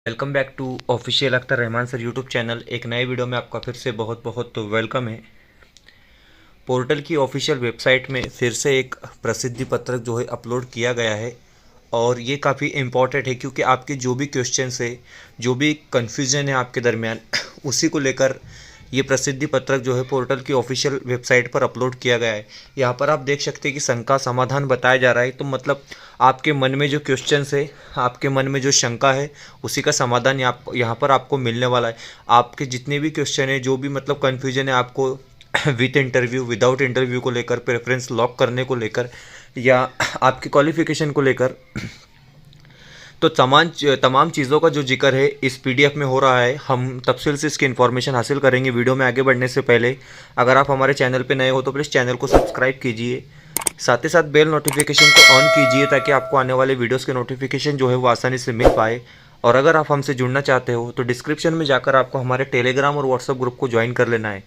Welcome back to official Akhtar Rahman sir YouTube channel. एक नए video में आपका फिर से बहुत बहुत तो वेलकम है। पोर्टल की ऑफिशियल वेबसाइट में फिर से एक प्रसिद्धि पत्रक जो है अपलोड किया गया है और ये काफ़ी इम्पॉर्टेंट है क्योंकि आपके जो भी क्वेश्चंस है, जो भी कन्फ्यूज़न है आपके दरमियान उसी को लेकर ये प्रसिद्धि पत्रक जो है पोर्टल की ऑफिशियल वेबसाइट पर अपलोड किया गया है। यहाँ पर आप देख सकते हैं कि शंका समाधान बताया जा रहा है। तो मतलब आपके मन में जो क्वेश्चंस है, आपके मन में जो शंका है, उसी का समाधान यहाँ पर आपको मिलने वाला है। आपके जितने भी क्वेश्चन है, जो भी मतलब कन्फ्यूजन है आपको विथ इंटरव्यू विदाउट इंटरव्यू को लेकर, प्रेफरेंस लॉक करने को लेकर या आपकी क्वालिफिकेशन को लेकर, तो तमाम चीज़ों का जो जिक्र है इस पीडीएफ में हो रहा है। हम तफसील से इसकी इन्फॉर्मेशन हासिल करेंगे। वीडियो में आगे बढ़ने से पहले अगर आप हमारे चैनल पे नए हो तो प्लीज़ चैनल को सब्सक्राइब कीजिए, साथ ही साथ बेल नोटिफिकेशन को ऑन कीजिए ताकि आपको आने वाले वीडियोस के नोटिफिकेशन जो है वो आसानी से मिल पाए। और अगर आप हमसे जुड़ना चाहते हो तो डिस्क्रिप्शन में जाकर आपको हमारे टेलीग्राम और व्हाट्सएप ग्रुप को ज्वाइन कर लेना है,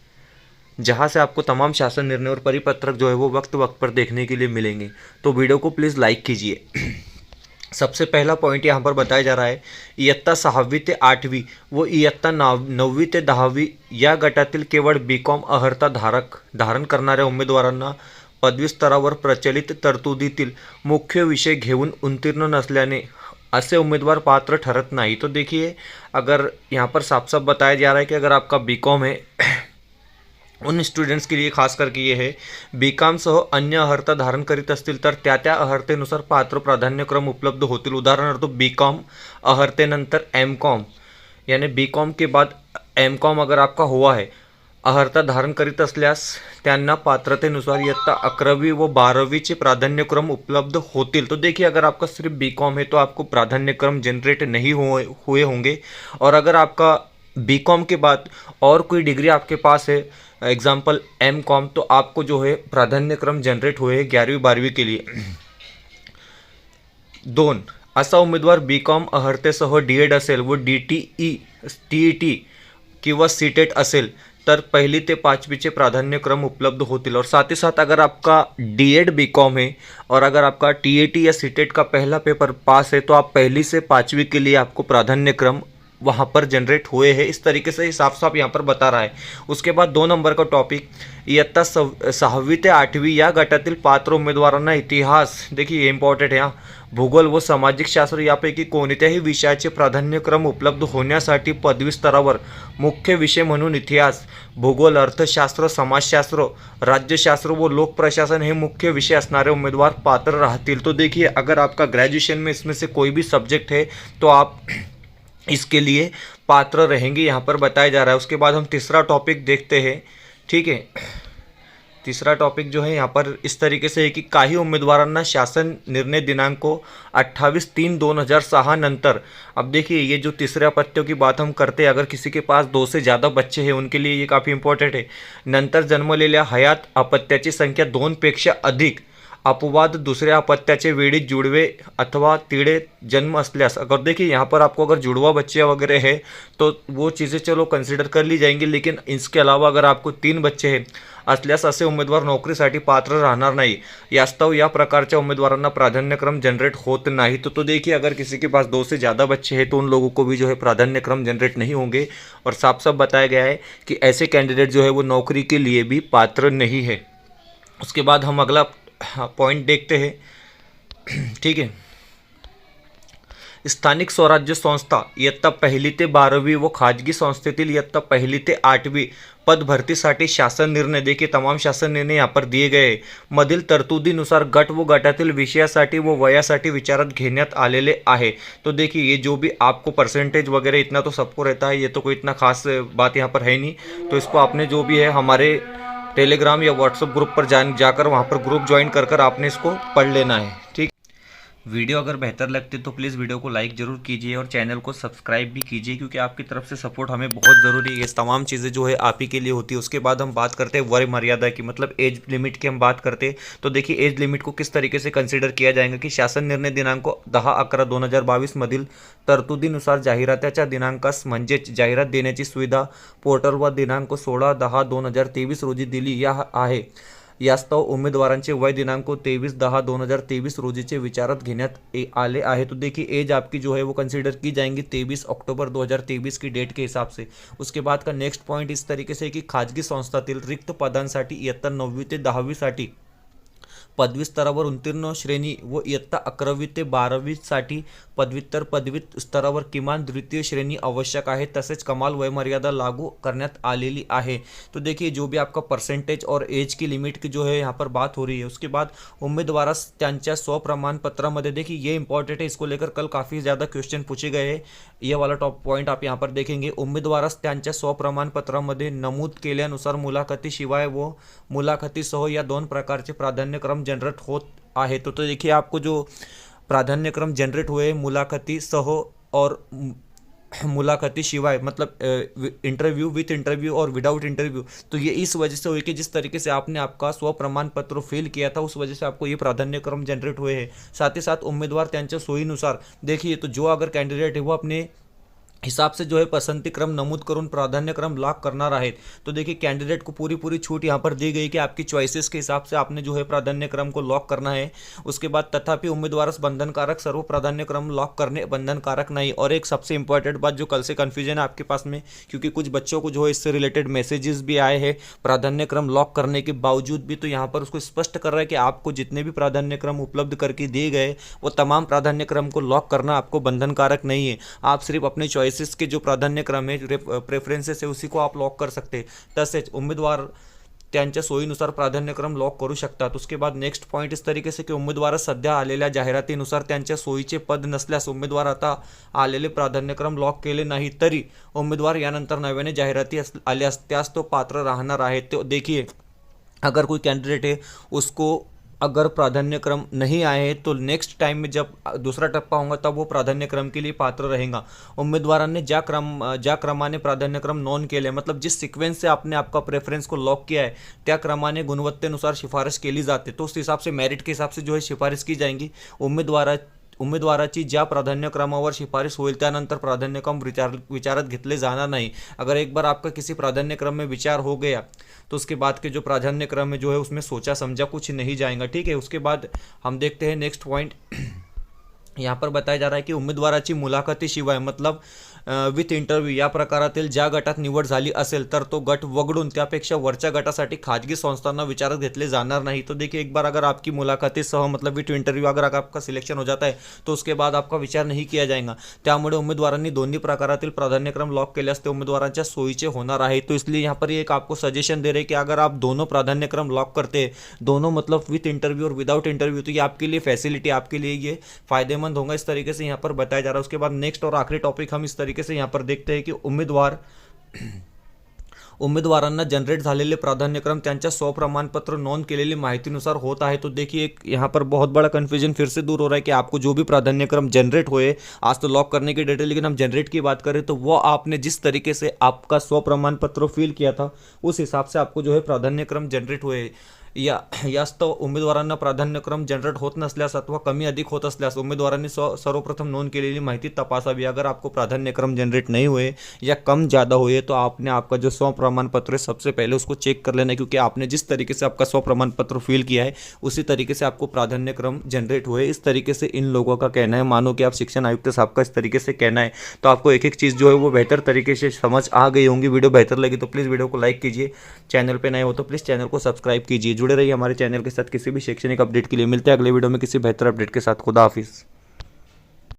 जहाँ से आपको तमाम शासन निर्णय और परिपत्रक जो है वो वक्त वक्त पर देखने के लिए मिलेंगे। तो वीडियो को प्लीज़ लाइक कीजिए। सबसे पहला पॉइंट यहाँ पर बताया जा रहा है, इयत्ता 6वी ते 8वी व इयत्ता 9वी ते 10वी या गटातील केवळ बीकॉम अर्हता धारण करणाऱ्या उमेदवारांना पदवी स्तरावर प्रचलित तरतुदीतील मुख्य विषय घेऊन उत्तीर्ण नसल्याने ऐसे उम्मीदवार पात्र ठहरत नहीं। तो देखिए, अगर यहाँ पर साफ साफ बताया जा रहा है कि अगर आपका बीकॉम है, उन स्टुडंट्स के लिए खास करके ये है, बीकॉम सह अन्य अर्हता धारण करीत असतील तर त्या त्या अर्हतेनुसार पात्र प्राधान्यक्रम उपलब्ध होतील। उदाहरणार्थ बीकॉम अर्हतेनंतर एम कॉम, यानी बीकॉम के बाद एम कॉम अगर आपका हुआ है, अर्हता धारण करीत असल्यास त्यांना पात्रतेनुसार इयत्ता 11वी व 12वीचे प्राधान्यक्रम उपलब्ध होतील। तो देखिए, अगर आपका सिर्फ बीकॉम है तो आपको प्राधान्यक्रम जनरेट नहीं हुए होंगे, और अगर आपका बीकॉम के बाद और कोई डिग्री आपके पास है, एग्जाम्पल एम कॉम, तो आपको जो है प्राधान्यक्रम जनरेट हुए हैं 11वीं 12वीं के लिए। 2, असा उमेदवार बीकॉम अर्हतेसह डीएड असेल व टीईटी किंवा सीटेट असेल तर 1ली ते 5वीचे प्राधान्यक्रम उपलब्ध होतील। और साथ ही साथ अगर आपका डीएड बीकॉम है और अगर आपका टीईटी या सीटेट का पहला पेपर पास है तो आप 1ली से 5वीं के लिए आपको प्राधान्यक्रम वहाँ पर जनरेट हुए हैं। इस तरीके से साफ साफ यहाँ पर बता रहा है। उसके बाद 2 नंबर का टॉपिक, इयत्ता 6वी ते 8वी या गटातील पात्र उमेदवारांना इतिहास, देखिए ये इंपॉर्टेंट है यहाँ, भूगोल व सामाजिक शास्त्र यापैकी कोणत्याही विषयाचे प्राधान्यक्रम उपलब्ध होण्यासाठी पदवी स्तरावर मुख्य विषय म्हणून इतिहास, भूगोल, अर्थशास्त्र, समाजशास्त्र, राज्यशास्त्र व लोक प्रशासन हे मुख्य विषय असणारे उमेदवार पात्र राहतील। तो देखिए, अगर आपका ग्रेजुएशन में इसमें से कोई भी सब्जेक्ट है तो आप इसके लिए पात्र रहेंगे, यहाँ पर बताया जा रहा है। उसके बाद हम तीसरा टॉपिक देखते हैं, ठीक है। तीसरा टॉपिक जो है यहाँ पर इस तरीके से है की काही उमेदवारांना शासन निर्णय दिनांक 28/3/2006 नंतर, अब देखिए ये जो तीसरे अपत्यों की बात हम करते हैं, अगर किसी के पास 2 से ज़्यादा बच्चे हैं उनके लिए ये काफ़ी इंपॉर्टेंट है। नंतर जन्मलेल्या हयात अपत्याची संख्या 2पेक्षा अधिक, अपवाद दुसऱ्या अपत्याचे वेळी जुड़वे अथवा तिड़े जन्म असल्यास, अगर देखिए यहाँ पर आपको अगर जुड़वा बच्चे वगैरह है तो वो चीज़ें चलो कंसिडर कर ली जाएंगी, लेकिन इसके अलावा अगर आपको 3 बच्चे हैं असल्यास असे उमेदवार नोकरीसाठी पात्र राहणार नाही। यास्तव या प्रकारच्या उमेदवारांना प्राधान्यक्रम जनरेट होत नाही। तो देखिए, अगर किसी के पास 2 से ज़्यादा बच्चे हैं तो उन लोगों को भी जो है प्राधान्यक्रम जनरेट नहीं होंगे। और साफ साफ बताया गया है कि ऐसे कैंडिडेट जो है वो नौकरी के लिए भी पात्र नहीं है। उसके बाद हम अगला पॉइंट देखते हैं, ठीक है। स्थानिक स्वराज्य संस्था इयत्ता 1ली ते 12वी व खाजगी संस्थेतील इयत्ता 1ली ते 8वी पद भरतीसाठी शासन निर्णय, देखिए तमाम शासन निर्णय यहाँ पर दिए गए मधील तरतुदीनुसार गट व गटातील विषयासाठी व वयासाठी विचारात घेण्यात आलेले आहे। तो देखिए, ये जो भी आपको परसेंटेज वगैरह इतना तो सबको रहता है, ये तो कोई इतना खास बात यहाँ पर है नहीं। तो इसको आपने जो भी है हमारे टेलीग्राम या व्हाट्सएप ग्रुप पर जाकर वहाँ पर ग्रुप ज्वाइन कर आपने इसको पढ़ लेना है, ठीक। वीडियो अगर बेहतर लगती तो प्लीज़ वीडियो को लाइक ज़रूर कीजिए और चैनल को सब्सक्राइब भी कीजिए, क्योंकि आपकी तरफ से सपोर्ट हमें बहुत ज़रूरी है। ये तमाम चीज़ें जो है आप ही के लिए होती है। उसके बाद हम बात करते हैं वय मर्यादा की, मतलब एज लिमिट की हम बात करते हैं। तो देखिए, एज लिमिट को किस तरीके से कंसिडर किया जाएगा कि शासन निर्णय दिनांक 10/11/2022 मधील तरतुदीनुसार जाहिरातीच्या दिनांकास म्हणजेच जाहिरात देण्याची सुविधा पोर्टलवर दिनांक 16/10/2023 रोजी दिली आहे। यास्तव उमेदवारांचे वय दिनांक को 23/10/2023 रोजीचे विचारात घेण्यात आले आहे। तो देखिए एज आपकी जो है वो कंसीडर की जाएंगी 23 अक्टोबर 2023 की डेट के हिसाब से। उसके बाद का नेक्स्ट पॉइंट इस तरीके से की खाजगी संस्थातील रिक्त पदांसाठी इयत्ता 9वी ते 10वी साठी पदवी स्तरावर उत्तीर्ण श्रेणी व इयत्ता 11वी ते 12वी साठी पदव्युत्तर पदवी स्तरावर किमान द्वितीय श्रेणी आवश्यक आहे। तसेच कमाल वयमर्यादा लागू करण्यात आलेली आहे। तो देखिए जो भी आपका परसेंटेज और एज की लिमिट की जो है यहाँ पर बात हो रही है। उसके बाद उम्मीदवारास त्यांच्या स्वप्रमाणपत्रामध्ये देखिए ये इंपॉर्टेंट है, इसको लेकर कल काफ़ी ज़्यादा क्वेश्चन पूछे गए हैं। ये वाला टॉप पॉइंट आप यहाँ पर देखेंगे। उम्मीदवारास त्यांच्या स्वप्रमाणपत्रामध्ये नमूद केल्यानुसार मुलाखतीशिवाय व मुलाखतीसह या दोन प्रकारचे प्राधान्यक्रम जनरेट होत आहे। तो देखिए आपको जो प्राधान्यक्रम जनरेट हुए मुलाखती सह और मुलाखती शिवाय, मतलब इंटरव्यू, विथ इंटरव्यू और विदाउट इंटरव्यू, तो ये इस वजह से हुई कि जिस तरीके से आपने आपका स्व प्रमाण पत्र फिल किया था उस वजह से आपको ये प्राधान्यक्रम जनरेट हुए हैं। साथ ही साथ उम्मीदवार त्यांच्या सोयीनुसार देखिए, तो जो अगर कैंडिडेट है वो अपने हिसाब से जो है पसंती क्रम नमूद करून प्राधान्यक्रम लॉक करणार आहेत। तो देखिए कैंडिडेट को पूरी छूट यहाँ पर दी गई कि आपकी चॉइसेस के हिसाब से आपने जो है प्राधान्यक्रम को लॉक करना है। उसके बाद तथापि उम्मीदवार बंधनकारक सर्व प्राधान्यक्रम लॉक करने बंधनकारक नहीं। और एक सबसे इंपॉर्टेंट बात जो कल से कन्फ्यूजन है आपके पास में, क्योंकि कुछ बच्चों को जो है इससे रिलेटेड मैसेजेस भी आए हैं प्राधान्यक्रम लॉक करने के बावजूद भी, तो यहाँ पर उसको स्पष्ट कर रहा है कि आपको जितने भी प्राधान्यक्रम उपलब्ध करके दिए गए वो तमाम प्राधान्यक्रम को लॉक करना आपको बंधनकारक नहीं है। आप सिर्फ अपने चॉइसेस के जो प्राधान्यक्रम है, प्रेफरेंसेस है, उसी को आप लॉक कर सकते हैं। तसेच उम्मीदवार त्यांच्या सोयीनुसार प्राधान्यक्रम लॉक करू शकतात। उसके बाद नेक्स्ट पॉइंट इस तरीके से की उमेदवार सध्या आलेल्या जाहिरातीनुसार त्यांच्या सोयीचे पद नसल्यास उमेदवार आता आलेले प्राधान्यक्रम लॉक केले नाही तरी उमेदवार यानंतर नव्याने जाहिराती आल्यास त्यास तो पात्र राहणार आहे। तो देखिए अगर कोई कैंडिडेट है उसको अगर प्राधान्यक्रम नहीं आए तो नेक्स्ट टाइम में जब दूसरा टप्पा होगा तब वो प्राधान्यक्रम के लिए पात्र रहेगा। उम्मीदवारांनी ज्या क्रमाने प्राधान्यक्रम नोंद केले, मतलब जिस सिक्वेंस से आपने आपका प्रेफरेंस को लॉक किया है त्या क्रमाने गुणवत्तेनुसार शिफारस केली जाते। तो उस हिसाब से मेरिट के हिसाब से जो है शिफारस की जाएंगी। उमेदवाराची ज्या प्राधान्यक्रमावर शिफारस होईल त्यानंतर प्राधान्यक्रम विचारात घेतले जाणार नाही। अगर एक बार आपका किसी प्राधान्यक्रम में विचार हो गया तो उसके बाद के जो प्राधान्यक्रम है जो है उसमें सोचा समझा कुछ नहीं जाएगा। ठीक है, उसके बाद हम देखते हैं नेक्स्ट पॉइंट। यहाँ पर बताया जा रहा है की उमेदवाराची मुलाखतीशिवाय, मतलब विथ इंटरव्ह्यू या प्रकारातील ज्या गटात निवड झाली असेल तर तो गट वगळून त्यापेक्षा वरच्या गटासाठी खाजगी संस्थांना विचारात घेतले जाणार नहीं। तो देखिए एक बार अगर आपकी मुलाकाती सह, मतलब विथ इंटरव्यू अगर आपका सिलेक्शन हो जाता है तो उसके बाद आपका विचार नहीं किया जाएगा। त्यामुळे उमेदवारांनी दोन्ही प्रकारातील प्राधान्यक्रम लॉक केल्यास ते उमेदवारांच्या सोयीचे होणार आहे। तो इसलिए यहाँ पर एक आपको सजेशन दे रहे हैं कि अगर आप दोनों प्राधान्यक्रम लॉक करते हैं, दोनों मतलब विथ इंटरव्यू और विदाउट इंटरव्यू, तो ये आपके लिए फैसिलिटी, आपके लिए ये फायदेमंद होगा। इस तरीके से यहाँ पर बताया जा रहा है। उसके बाद नेक्स्ट और आखिरी टॉपिक हम इस तरीके से यहाँ पर देखते हैं कि उमेदवारांना जनरेट झालेले प्राधान्यक्रम त्यांच्या स्वप्रमाणपत्र नोंद केलेली माहितीनुसार होत आहे। तो देखिए एक यहाँ पर बहुत बड़ा कन्फ्यूजन फिर से दूर हो रहा है कि आपको जो भी प्राधान्यक्रम जनरेट हुए, आज तो लॉक करने की डेट है लेकिन हम जनरेट की बात करें तो वो आपने जिस तरीके से आपका स्वप्रमाणपत्र फिल किया था उस हिसाब से आपको जो है प्राधान्यक्रम जनरेट हुए। यास्तव उमेदवारांना प्राधान्यक्रम जनरेट होत नसल्यास अथवा कमी अधिक होत असल्यास उमेदवारांनी सर्वप्रथम नोंद केलेली माहिती तपासावी। अगर आपको प्राधान्यक्रम जनरेट नहीं हुए या कम ज़्यादा हुए तो आपने आपका जो स्व प्रमाण पत्र है सबसे पहले उसको चेक कर लेना है, क्योंकि आपने जिस तरीके से आपका स्व प्रमाण पत्र फिल किया है उसी तरीके से आपको प्राधान्यक्रम जनरेट हुए। इस तरीके से इन लोगों का कहना है। मानो कि आप शिक्षण आयुक्त साहब का इस तरीके से कहना है, तो आपको एक एक चीज़ जो है वो बेहतर तरीके से समझ आ गई होंगी। वीडियो बेहतर लगी तो प्लीज़ वीडियो को लाइक कीजिए, चैनल पर नए हो तो प्लीज़ चैनल को सब्सक्राइब कीजिए। जुड़े रहिए हमारे चैनल के साथ किसी भी शैक्षणिक अपडेट के लिए। मिलते हैं अगले वीडियो में किसी बेहतर अपडेट के साथ। खुदा हाफिज़।